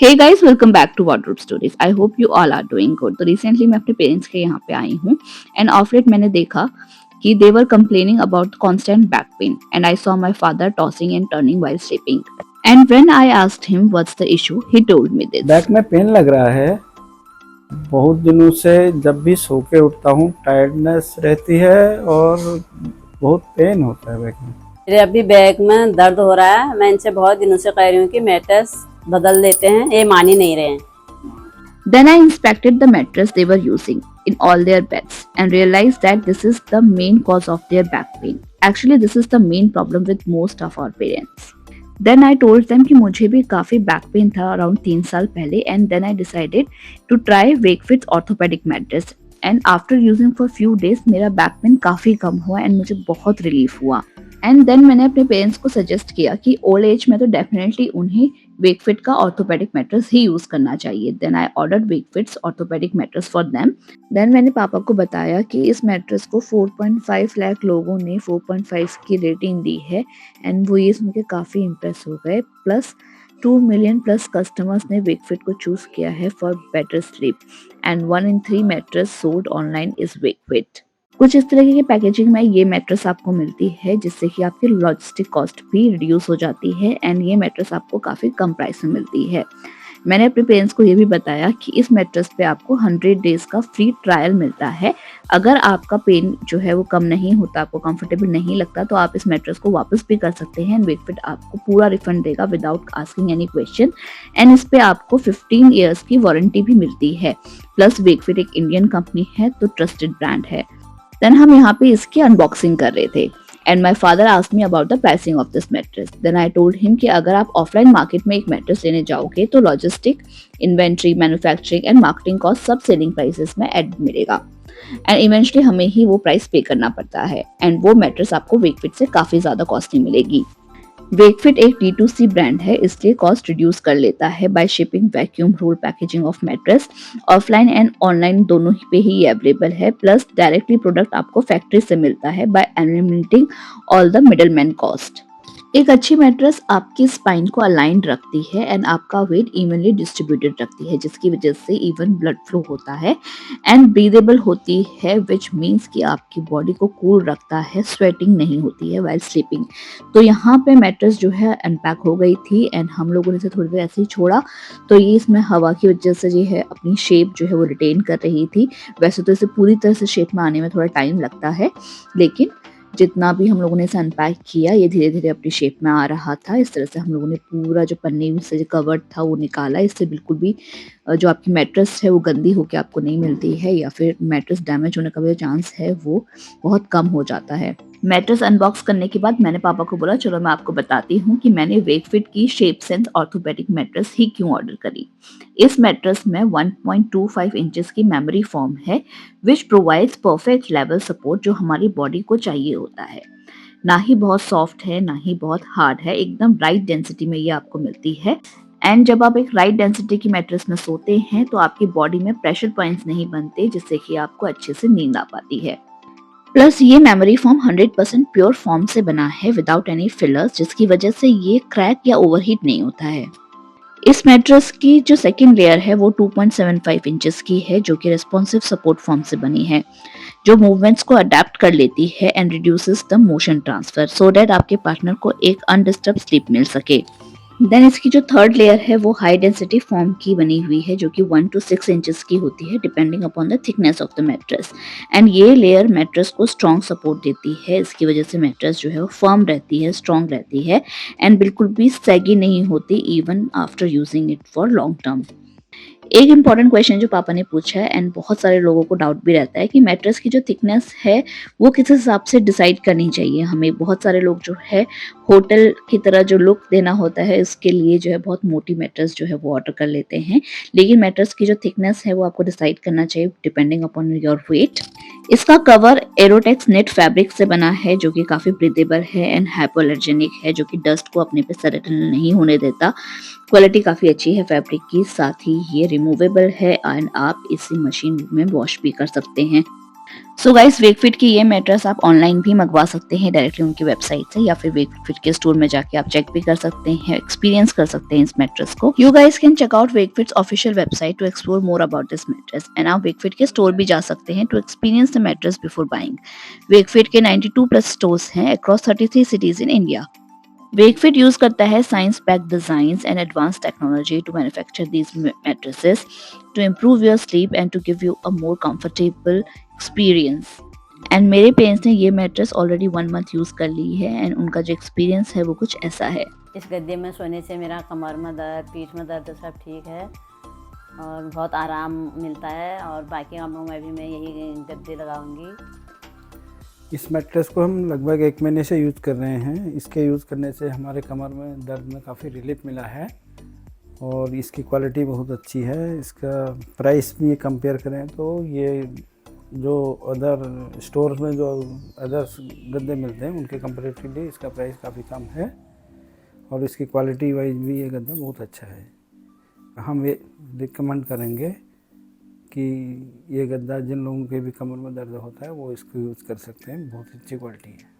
Hey guys, welcome back to Wardrobe Stories. I hope you all are doing good. तो recently मैं अपने parents के यहाँ पे आई हूँ and ऑफ लेट मैंने देखा कि they were complaining about constant back pain and I saw my father tossing and turning while sleeping. And when I asked him what's the issue, he told me this. Back में pen लग रहा है बहुत दिनों से। जब भी सो के उठता हूँ टायर्डनेस रहती है और बहुत पेन होता है बैक में। मेरे अभी बैक में दर्द हो रहा है। मैं इनसे बहुत दिनों से कह रही हूँ कि मैट्रेस बदल देते हैं, ये मान ही नहीं रहे हैं। Then I inspected the mattress they were using in all their beds and realized that this is the main cause of their back pain. Actually, this is the main problem with most of our parents. Then I told them कि मुझे भी काफ़ी back pain था around 3 साल पहले and then I decided to try Wakefit's orthopedic mattress and after using for few days मेरा back pain काफ़ी कम हुआ and मुझे बहुत रिलीफ हुआ। एंड देन मैंने अपने पेरेंट्स को सजेस्ट किया कि ओल्ड एज में तो डेफिनेटली उन्हें वेकफिट का ऑर्थोपेडिक मैट्रेस ही यूज करना चाहिए। Then I ordered Wakefit's orthopaedic mattress for them. Then मैंने पापा को बताया कि इस मैट्रेस को 4.5 लाख लोगों ने 4.5 की रेटिंग दी है एंड वो ये सुन के काफ़ी इम्प्रेस हो गए। प्लस 2 मिलियन प्लस कस्टमर्स ने वेकफिट को चूज किया है for better sleep and 1 in 3 mattress sold online is Wakefit. कुछ इस तरीके की पैकेजिंग में ये मैट्रेस आपको मिलती है जिससे कि आपकी लॉजिस्टिक कॉस्ट भी रिड्यूस हो जाती है एंड ये मैट्रेस आपको काफ़ी कम प्राइस में मिलती है। मैंने अपने पेरेंट्स को ये भी बताया कि इस मैट्रेस पे आपको 100 डेज का फ्री ट्रायल मिलता है। अगर आपका पेन जो है वो कम नहीं होता, आपको कंफर्टेबल नहीं लगता, तो आप इस मैट्रेस को वापस भी कर सकते हैं एंड वेकफिट आपको पूरा रिफंड देगा without asking any question and इस पे आपको 15 ईयर्स की वारंटी भी मिलती है। प्लस वेकफिट एक इंडियन कंपनी है तो ट्रस्टेड ब्रांड है। देन हम यहाँ पे इसकी अनबॉक्सिंग कर रहे थे and my father asked me about the pricing of this mattress. Then I told him कि अगर आप ऑफलाइन मार्केट में एक मैट्रेस लेने जाओगे तो logistic, inventory, manufacturing and marketing cost सब सेलिंग प्राइसेस में ऐड मिलेगा एंड इवेंचुअली हमें ही वो प्राइस पे करना पड़ता है एंड वो मैट्रेस आपको वेकफिट से काफ़ी ज़्यादा कॉस्टली मिलेगी। वेकफिट एक D2C ब्रांड है, इसलिए कॉस्ट रिड्यूस कर लेता है by shipping vacuum roll packaging of mattress. Offline and online दोनों ही पे ही ये अवेलेबल है। प्लस डायरेक्टली प्रोडक्ट आपको फैक्ट्री से मिलता है by eliminating all the middleman cost. एक अच्छी मैट्रेस आपकी स्पाइन को अलाइंड रखती है एंड आपका वेट इवनली डिस्ट्रीब्यूटेड रखती है जिसकी वजह से इवन ब्लड फ्लो होता है एंड ब्रीदेबल होती है विच मीन्स कि आपकी बॉडी को कूल रखता है, स्वेटिंग नहीं होती है वाइल स्लीपिंग। तो यहाँ पे मैट्रेस जो है अनपैक हो गई थी एंड हम लोगों ने इसे थोड़ी देर ऐसे ही छोड़ा तो ये इसमें हवा की वजह से जो है अपनी शेप जो है वो रिटेन कर रही थी। वैसे तो इसे पूरी तरह से शेप में आने में थोड़ा टाइम लगता है लेकिन जितना भी हम लोगों ने इसे अनपैक किया ये धीरे धीरे अपनी शेप में आ रहा था। इस तरह से हम लोगों ने पूरा जो पन्नी से जो कवर्ड था वो निकाला। इससे बिल्कुल भी जो आपकी मैट्रेस है वो गंदी होकर आपको नहीं मिलती है या फिर मैट्रेस डैमेज होने का भी चांस है वो बहुत कम हो जाता है। मैट्रेस अनबॉक्स करने के बाद मैंने पापा को बोला चलो मैं आपको बताती हूँ कि मैंने वेकफिट की शेप सेंस ऑर्थोपेडिक मैट्रेस ही क्यों ऑर्डर करी। इस मैट्रेस में 1.25 इंचेस की मेमोरी फॉर्म है which provides perfect level support जो हमारी बॉडी को चाहिए होता है। ना ही बहुत सॉफ्ट है ना ही बहुत हार्ड है, एकदम राइट डेंसिटी में ये आपको मिलती है एंड जब आप एक राइट डेंसिटी की मैट्रेस में सोते हैं तो आपकी बॉडी में प्रेशर पॉइंट्स नहीं बनते जिससे कि आपको अच्छे से नींद आ पाती है। प्लस ये मेमोरी फॉर्म 100% प्योर फॉर्म से बना है विदाउट एनी फिलर्स जिसकी वजह से ये क्रैक या ओवरहीट नहीं होता है। इस मैट्रेस की जो सेकंड लेयर है वो 2.75 इंचेस की है जो कि रेस्पॉन्सिव सपोर्ट फॉर्म से बनी है जो मूवमेंट्स को अडेप्ट कर लेती है and reduces the motion transfer so that आपके पार्टनर को एक अनडिस्टर्ब स्लीप मिल सके। देन इसकी जो थर्ड लेयर है वो हाई डेंसिटी फॉर्म की बनी हुई है जो कि 1 to 6 इंचेस की होती है depending upon the thickness of the mattress and ये लेयर मैट्रेस को स्ट्रॉन्ग सपोर्ट देती है। इसकी वजह से मैट्रेस जो है वो फर्म रहती है, स्ट्रॉन्ग रहती है एंड बिल्कुल भी सैगी नहीं होती even after using it for long term. एक इम्पॉर्टेंट क्वेश्चन जो पापा ने पूछा है एंड बहुत सारे लोगों को डाउट भी रहता है कि मैट्रेस की जो थिकनेस है वो किस हिसाब से डिसाइड करनी चाहिए हमें। बहुत सारे लोग जो है होटल की तरह जो लुक देना होता है इसके लिए जो है बहुत मोटी मैट्रेस जो है वो ऑर्डर कर लेते हैं लेकिन मैट्रेस की जो थिकनेस है वो आपको डिसाइड करना चाहिए डिपेंडिंग अपॉन योर वेट। इसका कवर एरोटेक्स नेट फैब्रिक से बना है जो कि काफ़ी ब्रीदेबल है एंड हाइपोअलर्जेनिक है जो कि डस्ट को अपने पे सेटल नहीं होने देता। क्वालिटी काफ़ी अच्छी है फैब्रिक की, साथ ही ये रिमूवेबल है एंड आप इसी मशीन में वॉश भी कर सकते हैं। सो गाइस, वेकफिट की ये मैट्रेस आप ऑनलाइन भी मंगवा सकते हैं डायरेक्टली उनकी वेबसाइट से, या फिर वेकफिट के स्टोर में जाके आप चेक भी कर सकते हैं, एक्सपीरियंस कर सकते हैं इस मैट्रेस को। You guys can check out Wakefit's official website to explore more about this mattress, and आप वेकफिट के स्टोर भी जा सकते हैं to experience the mattress before buying. Wakefit के 92 प्लस स्टोर्स हैं across 33 cities in India. Wakefit use करता है science backed designs and advance technology to manufacture these mattresses to improve your sleep and to give you a more comfortable experience। And मेरे parents ने ये mattress already 1 month use कर ली है, and उनका जो experience है वो कुछ ऐसा है। इस गद्दे में सोने से मेरा कमर में दर्द, पीठ में दर्द सब ठीक है और बहुत आराम मिलता है। और बाकी कामों में भी मैं यही गद्दे लगाऊंगी। इस मैट्रेस को हम लगभग 1 महीने से यूज़ कर रहे हैं। इसके यूज़ करने से हमारे कमर में दर्द में काफ़ी रिलीफ मिला है और इसकी क्वालिटी बहुत अच्छी है। इसका प्राइस भी कंपेयर करें तो ये जो अदर स्टोर्स में जो अदर गद्दे मिलते हैं उनके कंपेरेटिवली इसका प्राइस काफ़ी कम है और इसकी क्वालिटी वाइज भी ये गद्दा बहुत अच्छा है। हम ये रिकमेंड करेंगे कि ये गद्दा जिन लोगों के भी कमर में दर्द होता है वो इसको यूज़ कर सकते हैं, बहुत अच्छी क्वालिटी है।